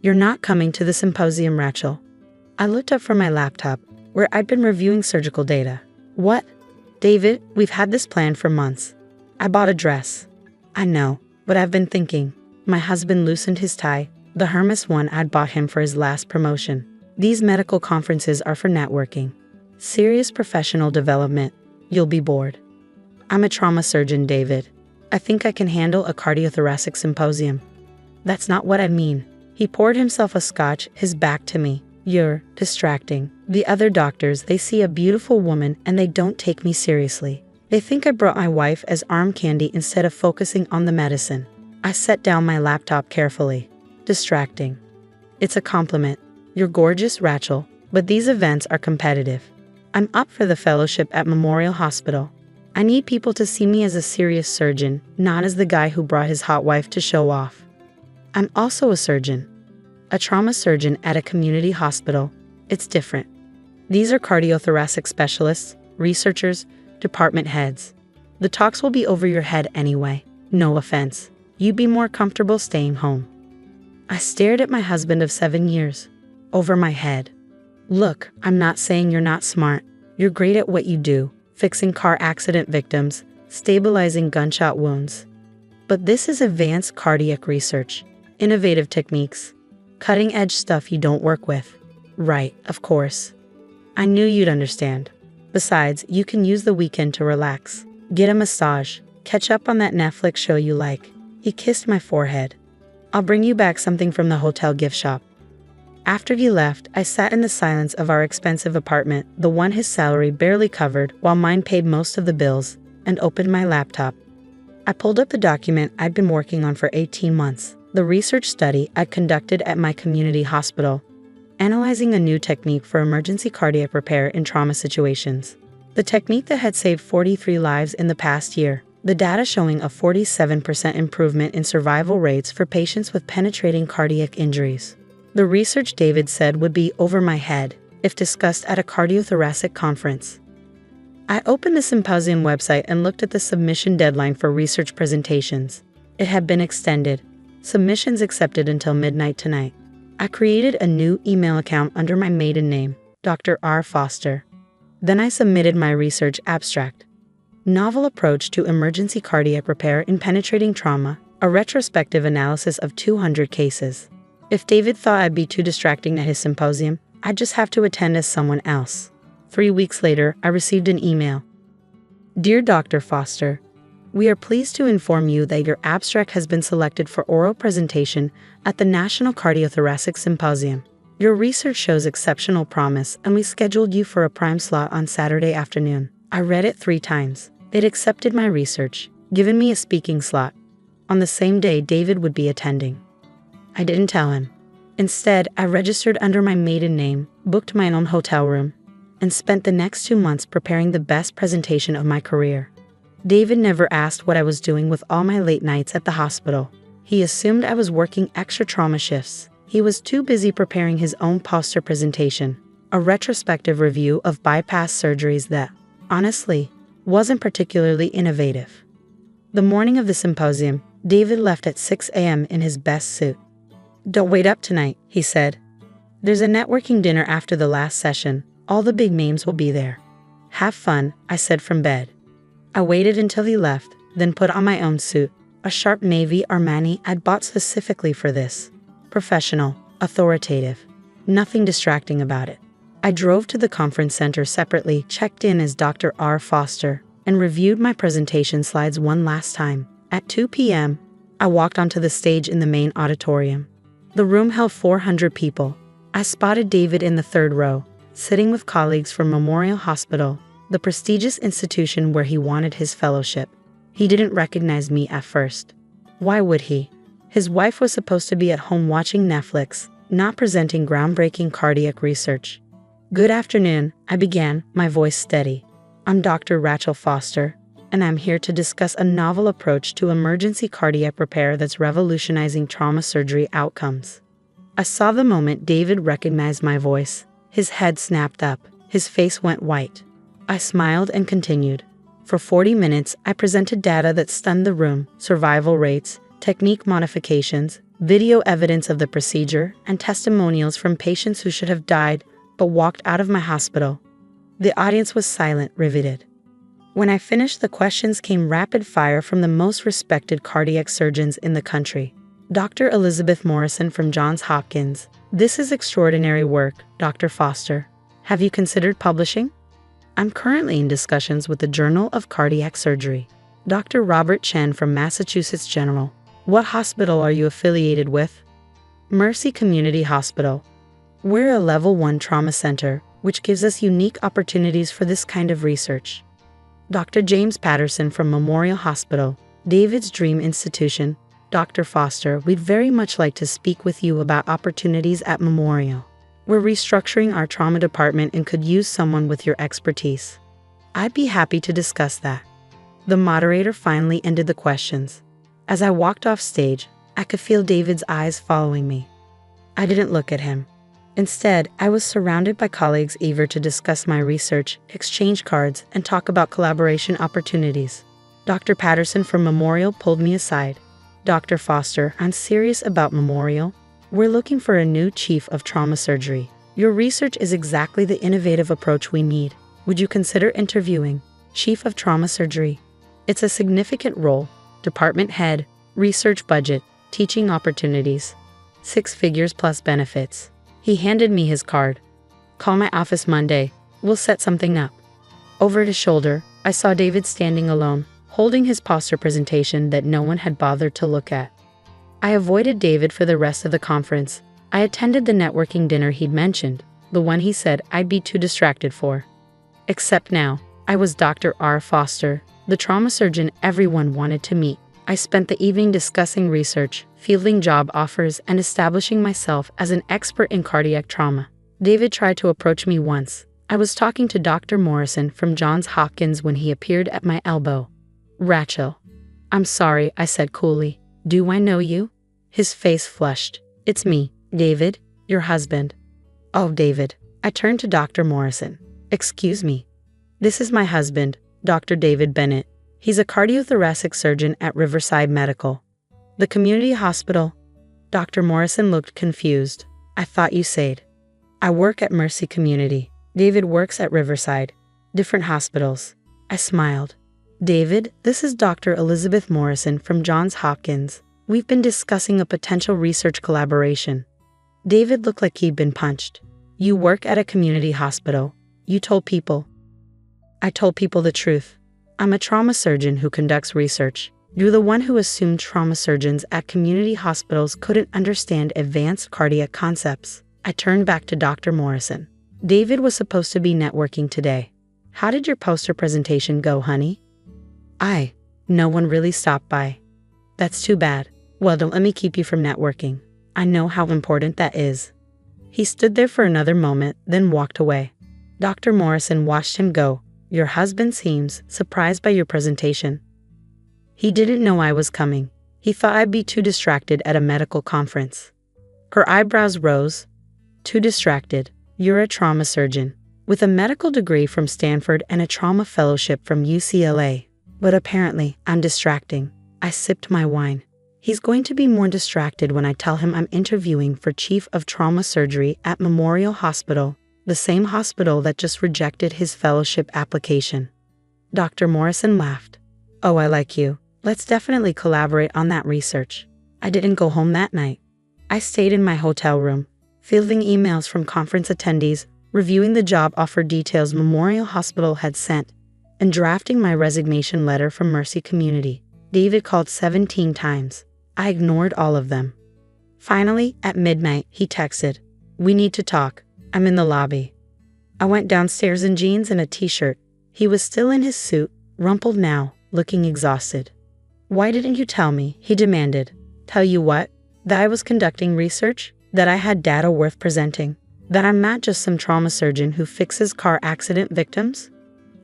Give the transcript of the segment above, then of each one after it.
You're not coming to the symposium, Rachel. I looked up from my laptop, where I'd been reviewing surgical data. What? David, we've had this plan for months. I bought a dress. I know, but I've been thinking. My husband loosened his tie, the Hermes one I'd bought him for his last promotion. These medical conferences are for networking. Serious professional development. You'll be bored. I'm a trauma surgeon, David. I think I can handle a cardiothoracic symposium. That's not what I mean. He poured himself a scotch, his back to me. You're distracting. The other doctors, they see a beautiful woman and they don't take me seriously. They think I brought my wife as arm candy instead of focusing on the medicine. I set down my laptop carefully. Distracting. It's a compliment. You're gorgeous, Rachel, but these events are competitive. I'm up for the fellowship at Memorial Hospital. I need people to see me as a serious surgeon, not as the guy who brought his hot wife to show off. I'm also a surgeon. A trauma surgeon at a community hospital. It's different. These are cardiothoracic specialists, researchers, department heads. The talks will be over your head anyway. No offense. You'd be more comfortable staying home. I stared at my husband of 7 years. Over my head. Look, I'm not saying you're not smart. You're great at what you do, fixing car accident victims, stabilizing gunshot wounds. But this is advanced cardiac research, innovative techniques, cutting-edge stuff you don't work with. Right, of course. I knew you'd understand. Besides, you can use the weekend to relax, get a massage, catch up on that Netflix show you like. He kissed my forehead. I'll bring you back something from the hotel gift shop. After he left, I sat in the silence of our expensive apartment, the one his salary barely covered while mine paid most of the bills, and opened my laptop. I pulled up the document I'd been working on for 18 months, the research study I'd conducted at my community hospital, analyzing a new technique for emergency cardiac repair in trauma situations. The technique that had saved 43 lives in the past year, the data showing a 47% improvement in survival rates for patients with penetrating cardiac injuries. The research David said would be over my head if discussed at a cardiothoracic conference. I opened the symposium website and looked at the submission deadline for research presentations. It had been extended. Submissions accepted until midnight tonight. I created a new email account under my maiden name, Dr. R. Foster. Then I submitted my research abstract. Novel approach to emergency cardiac repair in penetrating trauma, a retrospective analysis of 200 cases. If David thought I'd be too distracting at his symposium, I'd just have to attend as someone else. 3 weeks later, I received an email. Dear Dr. Foster, we are pleased to inform you that your abstract has been selected for oral presentation at the National Cardiothoracic Symposium. Your research shows exceptional promise, and we scheduled you for a prime slot on Saturday afternoon. I read it 3 times. They'd accepted my research, given me a speaking slot. On the same day, David would be attending. I didn't tell him. Instead, I registered under my maiden name, booked my own hotel room, and spent the next 2 months preparing the best presentation of my career. David never asked what I was doing with all my late nights at the hospital. He assumed I was working extra trauma shifts. He was too busy preparing his own poster presentation, a retrospective review of bypass surgeries that, honestly, wasn't particularly innovative. The morning of the symposium, David left at 6 a.m. in his best suit. Don't wait up tonight, he said. There's a networking dinner after the last session. All the big names will be there. Have fun, I said from bed. I waited until he left, then put on my own suit, a sharp navy Armani I'd bought specifically for this. Professional, authoritative, nothing distracting about it. I drove to the conference center separately, checked in as Dr. R. Foster, and reviewed my presentation slides one last time. At 2 p.m., I walked onto the stage in the main auditorium. The room held 400 people. I spotted David in the 3rd row, sitting with colleagues from Memorial Hospital, the prestigious institution where he wanted his fellowship. He didn't recognize me at first. Why would he? His wife was supposed to be at home watching Netflix, not presenting groundbreaking cardiac research. Good afternoon, I began, my voice steady. I'm Dr. Rachel Foster, and I'm here to discuss a novel approach to emergency cardiac repair that's revolutionizing trauma surgery outcomes. I saw the moment David recognized my voice. His head snapped up, his face went white. I smiled and continued. For 40 minutes, I presented data that stunned the room, survival rates, technique modifications, video evidence of the procedure, and testimonials from patients who should have died but walked out of my hospital. The audience was silent, riveted. When I finished, the questions came rapid fire from the most respected cardiac surgeons in the country. Dr. Elizabeth Morrison from Johns Hopkins. This is extraordinary work, Dr. Foster. Have you considered publishing? I'm currently in discussions with the Journal of Cardiac Surgery. Dr. Robert Chen from Massachusetts General. What hospital are you affiliated with? Mercy Community Hospital. We're a Level 1 trauma center, which gives us unique opportunities for this kind of research. Dr. James Patterson from Memorial Hospital, David's Dream Institution. Dr. Foster, we'd very much like to speak with you about opportunities at Memorial. We're restructuring our trauma department and could use someone with your expertise. I'd be happy to discuss that. The moderator finally ended the questions. As I walked off stage, I could feel David's eyes following me. I didn't look at him. Instead, I was surrounded by colleagues eager to discuss my research, exchange cards, and talk about collaboration opportunities. Dr. Patterson from Memorial pulled me aside. Dr. Foster, I'm serious about Memorial. We're looking for a new chief of trauma surgery. Your research is exactly the innovative approach we need. Would you consider interviewing Chief of Trauma Surgery? It's a significant role, department head, research budget, teaching opportunities, 6 figures plus benefits. He handed me his card. Call my office Monday. We'll set something up. Over his shoulder, I saw David standing alone, holding his poster presentation that no one had bothered to look at. I avoided David for the rest of the conference. I attended the networking dinner he'd mentioned, the one he said I'd be too distracted for. Except now, I was Dr. R. Foster, the trauma surgeon everyone wanted to meet. I spent the evening discussing research, fielding job offers, and establishing myself as an expert in cardiac trauma. David tried to approach me once. I was talking to Dr. Morrison from Johns Hopkins when he appeared at my elbow. Rachel. I'm sorry, I said coolly. Do I know you? His face flushed. It's me, David, your husband. Oh, David. I turned to Dr. Morrison. Excuse me. This is my husband, Dr. David Bennett. He's a cardiothoracic surgeon at Riverside Medical. The community hospital. Dr. Morrison looked confused. I thought you said. I work at Mercy Community. David works at Riverside. Different hospitals. I smiled. David, this is Dr. Elizabeth Morrison from Johns Hopkins. We've been discussing a potential research collaboration. David looked like he'd been punched. You work at a community hospital. You told people. I told people the truth. I'm a trauma surgeon who conducts research. You're the one who assumed trauma surgeons at community hospitals couldn't understand advanced cardiac concepts. I turned back to Dr. Morrison. David was supposed to be networking today. How did your poster presentation go, honey? No one really stopped by. That's too bad. Well, don't let me keep you from networking. I know how important that is. He stood there for another moment, then walked away. Dr. Morrison watched him go. Your husband seems surprised by your presentation. He didn't know I was coming. He thought I'd be too distracted at a medical conference. Her eyebrows rose. Too distracted. You're a trauma surgeon, with a medical degree from Stanford and a trauma fellowship from UCLA. But apparently, I'm distracting. I sipped my wine. He's going to be more distracted when I tell him I'm interviewing for Chief of Trauma Surgery at Memorial Hospital, the same hospital that just rejected his fellowship application. Dr. Morrison laughed. Oh, I like you. Let's definitely collaborate on that research. I didn't go home that night. I stayed in my hotel room, fielding emails from conference attendees, reviewing the job offer details Memorial Hospital had sent, and drafting my resignation letter from Mercy Community. David called 17 times. I ignored all of them. Finally, at midnight, he texted, "We need to talk. I'm in the lobby." I went downstairs in jeans and a t-shirt. He was still in his suit, rumpled now, looking exhausted. "Why didn't you tell me?" he demanded. "Tell you what? That I was conducting research? That I had data worth presenting? That I'm not just some trauma surgeon who fixes car accident victims?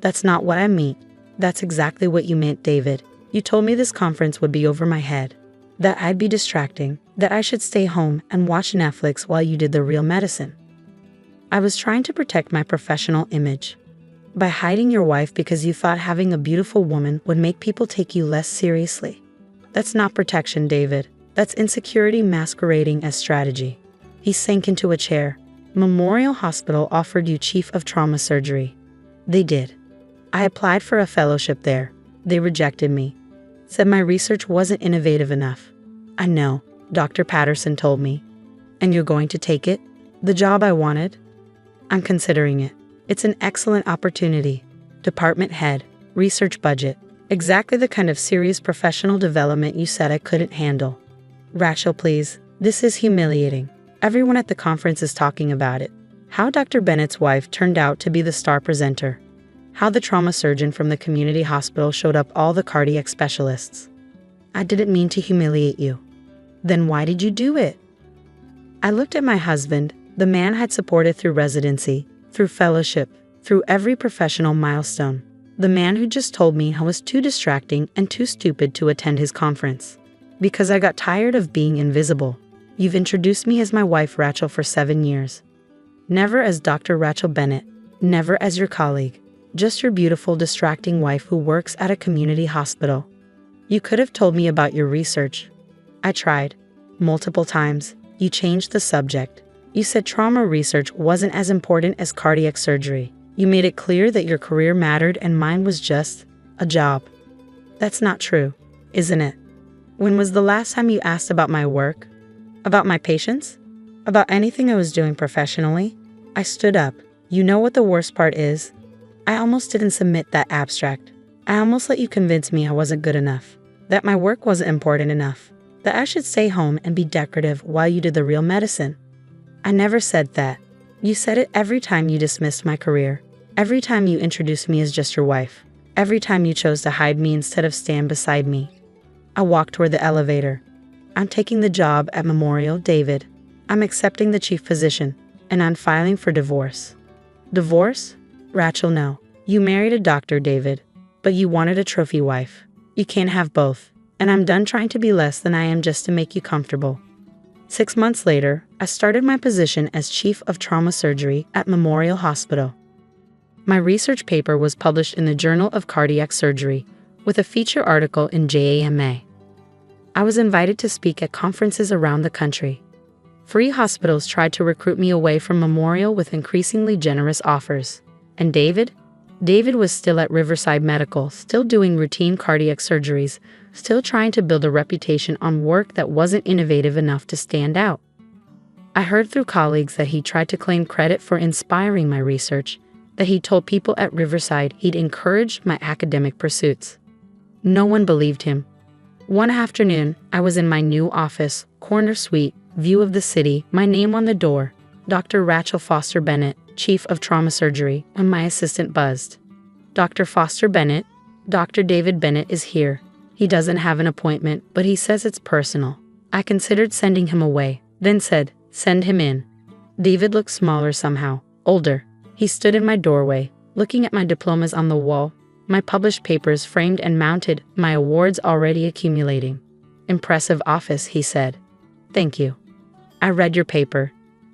That's not what I mean." "That's exactly what you meant, David. You told me this conference would be over my head. That I'd be distracting. That I should stay home and watch Netflix while you did the real medicine." I was trying to protect my professional image. By hiding your wife because you thought having a beautiful woman would make people take you less seriously. That's not protection, David. That's insecurity masquerading as strategy. He sank into a chair. Memorial Hospital offered you chief of trauma surgery. They did. I applied for a fellowship there. They rejected me. Said my research wasn't innovative enough. I know, Dr. Patterson told me. And you're going to take it? The job I wanted? I'm considering it. It's an excellent opportunity. Department head, research budget, exactly the kind of serious professional development you said I couldn't handle. Rachel, please, this is humiliating. Everyone at the conference is talking about it. How Dr. Bennett's wife turned out to be the star presenter. How the trauma surgeon from the community hospital showed up all the cardiac specialists. I didn't mean to humiliate you. Then why did you do it? I looked at my husband, the man I'd supported through residency, through fellowship, through every professional milestone. The man who just told me I was too distracting and too stupid to attend his conference. Because I got tired of being invisible. You've introduced me as my wife Rachel for 7 years. Never as Dr. Rachel Bennett, never as your colleague. Just your beautiful, distracting wife who works at a community hospital. You could have told me about your research. I tried. Multiple times. You changed the subject. You said trauma research wasn't as important as cardiac surgery. You made it clear that your career mattered and mine was just a job. That's not true, isn't it? When was the last time you asked about my work? About my patients? About anything I was doing professionally? I stood up. You know what the worst part is? I almost didn't submit that abstract. I almost let you convince me I wasn't good enough. That my work wasn't important enough. That I should stay home and be decorative while you did the real medicine. I never said that. You said it every time you dismissed my career. Every time you introduced me as just your wife. Every time you chose to hide me instead of stand beside me. I walked toward the elevator. I'm taking the job at Memorial, David. I'm accepting the chief position, and I'm filing for divorce. Divorce? Rachel, no. You married a doctor, David. But you wanted a trophy wife. You can't have both. And I'm done trying to be less than I am just to make you comfortable. 6 months later, I started my position as Chief of Trauma Surgery at Memorial Hospital. My research paper was published in the Journal of Cardiac Surgery, with a feature article in JAMA. I was invited to speak at conferences around the country. Free hospitals tried to recruit me away from Memorial with increasingly generous offers. And David? David was still at Riverside Medical, still doing routine cardiac surgeries, still trying to build a reputation on work that wasn't innovative enough to stand out. I heard through colleagues that he tried to claim credit for inspiring my research, that he told people at Riverside he'd encouraged my academic pursuits. No one believed him. One afternoon, I was in my new office, corner suite, view of the city, my name on the door, Dr. Rachel Foster Bennett, Chief of Trauma Surgery, when my assistant buzzed. Dr. Foster Bennett, Dr. David Bennett is here. He doesn't have an appointment, but he says it's personal. I considered sending him away, then said, send him in. David looked smaller somehow, older. He stood in my doorway, looking at my diplomas on the wall, my published papers framed and mounted, my awards already accumulating. Impressive office, he said. Thank you. I read your paper.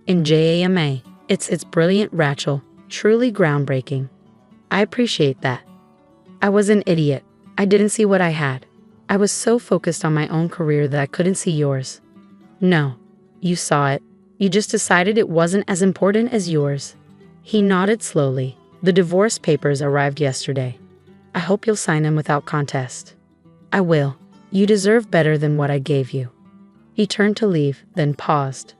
In JAMA. It's brilliant, Rachel. Truly groundbreaking. I appreciate that. I was an idiot. I didn't see what I had. I was so focused on my own career that I couldn't see yours. No, you saw it. You just decided it wasn't as important as yours. He nodded slowly. The divorce papers arrived yesterday. I hope you'll sign them without contest. I will. You deserve better than what I gave you. He turned to leave, then paused.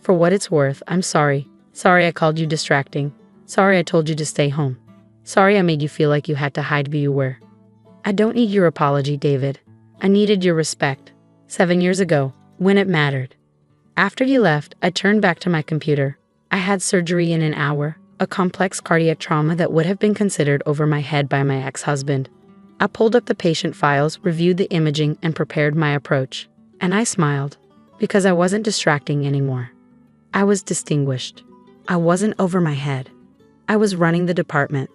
For what it's worth, I'm sorry. Sorry I called you distracting. Sorry I told you to stay home. Sorry I made you feel like you had to hide who you were. I don't need your apology, David. I needed your respect. 7 years ago, when it mattered. After you left, I turned back to my computer. I had surgery in an hour, a complex cardiac trauma that would have been considered over my head by my ex-husband. I pulled up the patient files, reviewed the imaging, and prepared my approach. And I smiled, because I wasn't distracting anymore. I was distinguished. I wasn't over my head. I was running the department.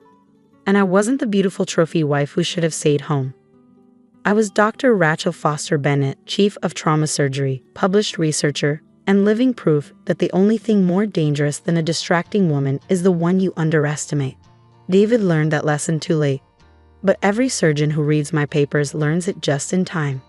And I wasn't the beautiful trophy wife who should have stayed home. I was Dr. Rachel Foster Bennett, Chief of Trauma Surgery, published researcher, and living proof that the only thing more dangerous than a distracting woman is the one you underestimate. David learned that lesson too late. But every surgeon who reads my papers learns it just in time.